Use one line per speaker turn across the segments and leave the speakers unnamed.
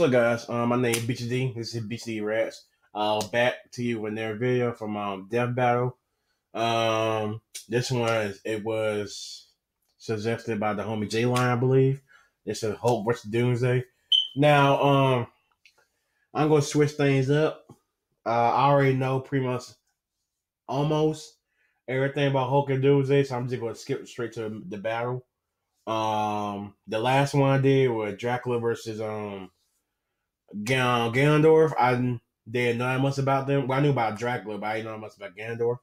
up, guys? My name is BCD. This is BCD Rats. Back to you with their video from Death Battle. This one it was suggested by the homie J Line, I believe. It's a Hulk versus Doomsday. Now, I'm gonna switch things up. I already know pretty much almost everything about Hulk and Doomsday, so I'm just gonna skip straight to the battle. The last one I did was Dracula versus Ganondorf. I didn't know that much about them. Well, I knew about Dracula, but I didn't know much about Ganondorf.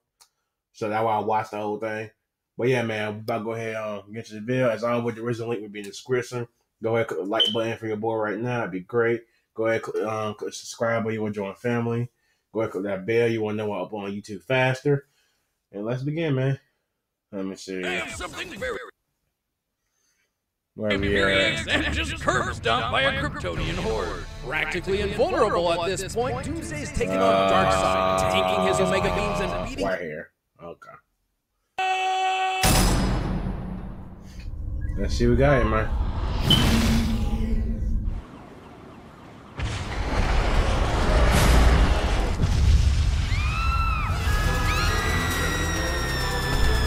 So that's why I watched the whole thing. But yeah, man, we're about to go ahead and get to the video. As always, the original link will be in the description. Go ahead, click the like button for your boy right now. It'd be great. Go ahead, click subscribe if you want to join family. Go ahead, click that bell. You want to know what up on YouTube faster. And let's begin, man. Let me see.
Something very
Where we at?
and just curb stomped by a Kryptonian horde. Practically invulnerable at this point, Doomsday's taking on Darkseid, tanking his Omega beams and beating.
Right here. Okay. Let's see what we got here, man.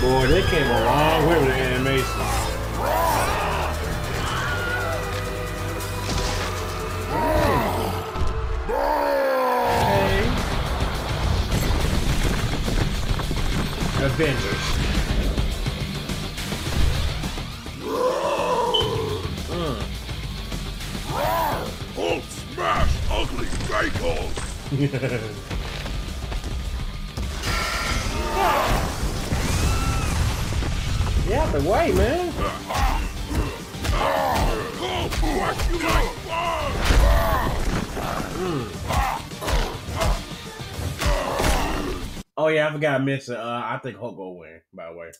Boy, they came a long way with the animation. Avengers.
Hulk smash ugly cycles!
Get out the way, man. Oh yeah, I forgot to mention. I think Hulk will win. By the way.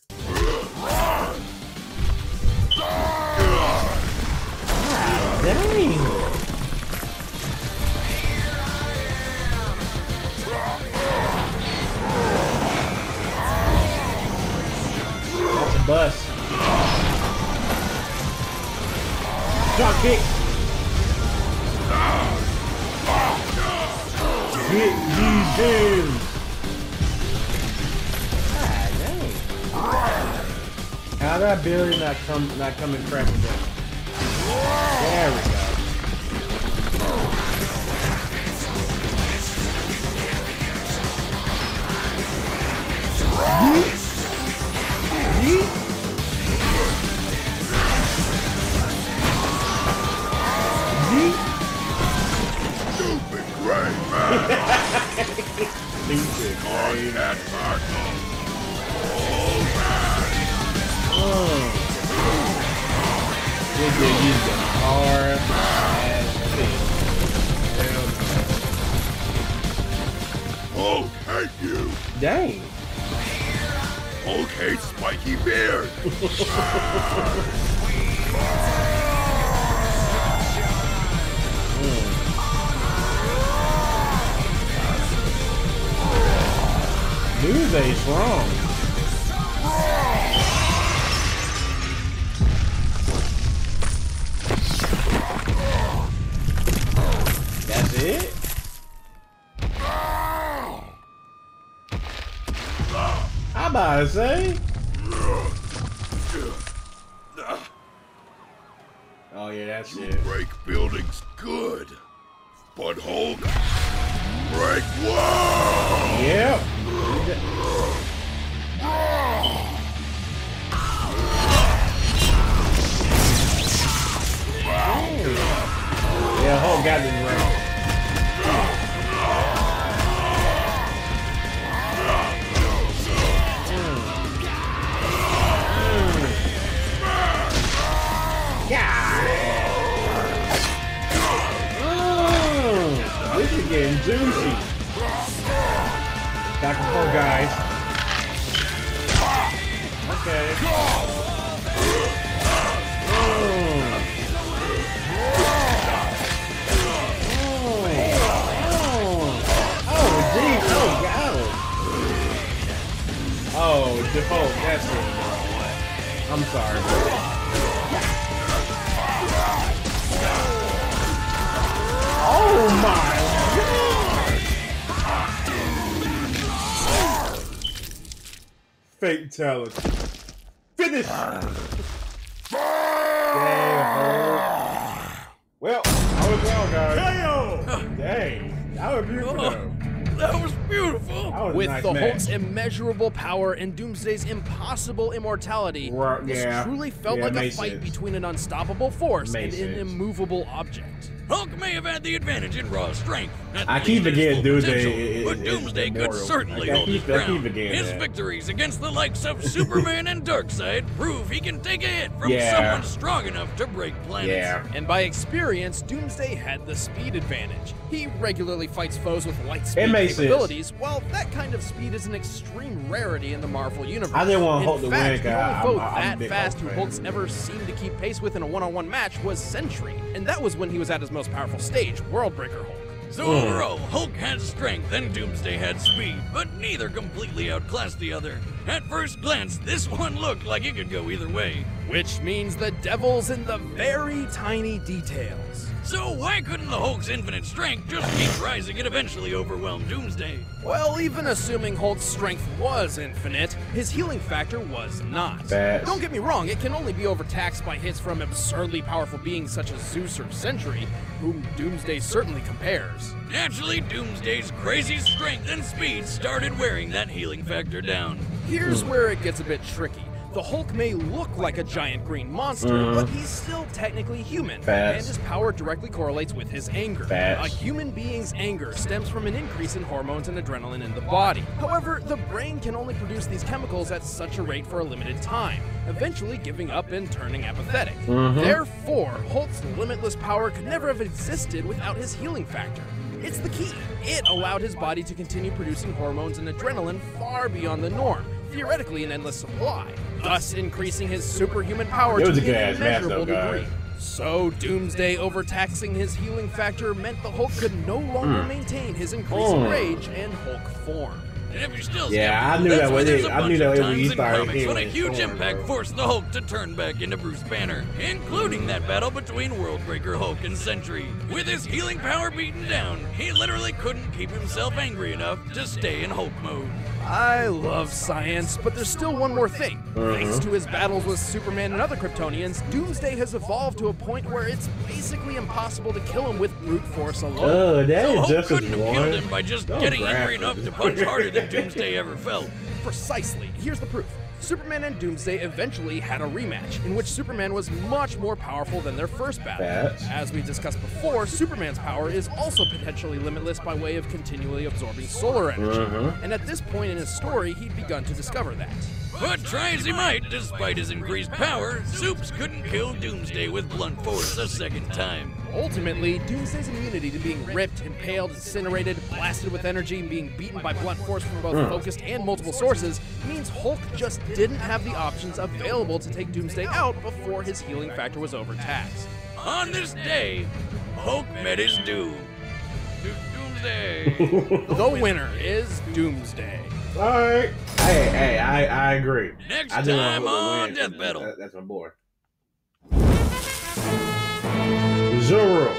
Dang. That's a bust. Drop kick. Get these hands. How that ability not coming cracking down? There we go.
Stupid gray man!
Stupid gray
man!
They did use the hard ass thing.
Hulk hate you!
Dang.
Hulk hates spiky beard!
Doomsday's strong. That's it? I'm about to say. Oh yeah, that's it.
Break buildings good, but Hulk break walls.
Yep. Yeah, Hulk got this right. This is getting juicy. Back and forth, guys. Okay. Oh, default, that's it. I'm sorry, bro. Oh my God! Fatality. Finish. Well, I was wrong, guys. Dang, that was beautiful.
That was beautiful.
That was a
With
nice
the
match.
Hulk's immeasurable power and Doomsday's impossible immortality, this truly felt like a fight between an unstoppable force and an immovable object.
Hulk may have had the advantage in raw strength.
I keep forgetting Doomsday
but Doomsday could certainly hold his ground. His victories against the likes of Superman and Darkseid prove he can take a hit from someone strong enough to break planets.
And by experience, Doomsday had the speed advantage. He regularly fights foes with light speed capabilities, while that kind of speed is an extreme rarity in the Marvel universe.
I didn't want Hulk to win,
the only foe
I'm
that fast who Hulk's ever seemed to keep pace with in a one-on-one match was Sentry, and that was when he was at his most powerful stage, Worldbreaker Hulk.
So overall, Hulk had strength and Doomsday had speed, but neither completely outclassed the other. At first glance, this one looked like it could go either way.
Which means the devil's in the very tiny details.
So why couldn't the Hulk's infinite strength just keep rising and eventually overwhelm Doomsday?
Well, even assuming Hulk's strength was infinite, his healing factor was not. Don't get me wrong, it can only be overtaxed by hits from absurdly powerful beings such as Zeus or Sentry, whom Doomsday certainly compares.
Naturally, Doomsday's crazy strength and speed started wearing that healing factor down.
Here's where it gets a bit tricky. The Hulk may look like a giant green monster, but he's still technically human, and his power directly correlates with his anger. A human being's anger stems from an increase in hormones and adrenaline in the body. However, the brain can only produce these chemicals at such a rate for a limited time, eventually giving up and turning apathetic. Therefore, Hulk's limitless power could never have existed without his healing factor. It's the key. It allowed his body to continue producing hormones and adrenaline far beyond the norm, theoretically an endless supply, thus increasing his superhuman power to an immeasurable degree. So Doomsday overtaxing his healing factor meant the Hulk could no longer maintain his increasing rage and Hulk form.
And if you're still
I knew
that's
that
why
was
there's
it.
a
I
bunch
knew that
of
when
times
he
in
started
comics when a
healing
huge
form,
impact
bro.
forced the Hulk to turn back into Bruce Banner, including that battle between Worldbreaker Hulk and Sentry. With his healing power beaten down, he literally couldn't keep himself angry enough to stay in Hulk mode.
I love science, but there's still one more thing. Thanks to his battles with Superman and other Kryptonians, Doomsday has evolved to a point where it's basically impossible to kill him with brute force alone.
That
So
is
Hulk
just
couldn't have
one.
killed him by just getting angry enough to punch harder than Doomsday ever felt.
Precisely. Here's the proof. Superman and Doomsday eventually had a rematch, in which Superman was much more powerful than their first battle. As we discussed before, Superman's power is also potentially limitless by way of continually absorbing solar energy. And at this point in his story, he'd begun to discover that.
But try as he might, despite his increased power, Supes couldn't kill Doomsday with blunt force a second time.
Ultimately, Doomsday's immunity to being ripped, impaled, incinerated, blasted with energy, and being beaten by blunt force from both focused and multiple sources means Hulk just didn't have the options available to take Doomsday out before his healing factor was overtaxed.
On this day, Hulk met his doom. Doomsday.
The winner is Doomsday.
Alright. Hey, I agree.
Next
I didn't
time
want
on
Hulk to win.
Death Battle.
That's my boy. Zorro.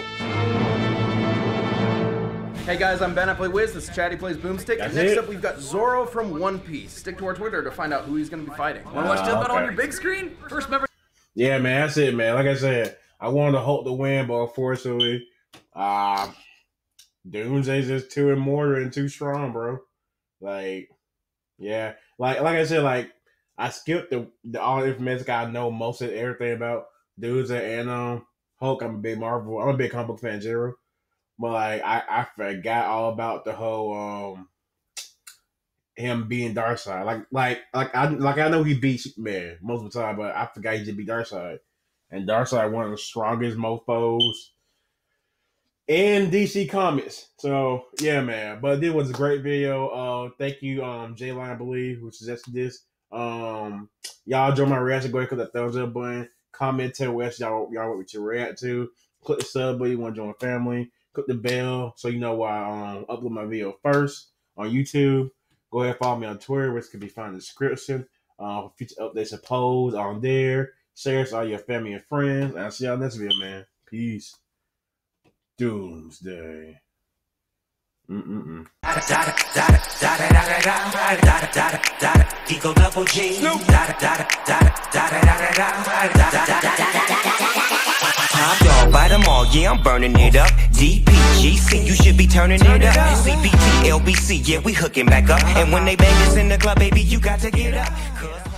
Hey guys, I'm Ben, I play Wiz, this is Chatty Plays Boomstick, and next up we've got Zorro from One Piece. Stick to our Twitter to find out who he's going to be fighting. Want to watch Death Battle on your big screen? First member...
Yeah, man, that's it, man. Like I said, I wanted Hulk to win, but unfortunately, Doomsday's just too immortal and too strong, bro. Like, yeah. Like I said, like, I skipped the all the information I know most of everything about Doomsday and Hulk. I'm a big comic book fan, Zero. But like I forgot all about the whole him being Darkseid. Like I know he beat Superman most of the time, but I forgot he just beat Darkseid. And Darkseid one of the strongest mofos in DC Comics. So yeah, man. But it was a great video. Thank you, J-Line Believe, who suggested this. Y'all enjoy my reaction. Go ahead and click that thumbs up button. Comment, tell what y'all want me to react to. Click the sub button. You want to join the family. Click the bell so you know why I upload my video first on YouTube. Go ahead and follow me on Twitter, which can be found in the description. Future updates and polls on there. Share it to all your family and friends. And I'll see y'all next video, man. Peace. Doomsday.
Eagle double G. Top dog, bite them all, yeah, I'm burning it up. DPGC, you should be turning it up. CPT, LBC, yeah, we hooking back up. And when they bang us in the club, baby, you got to get up.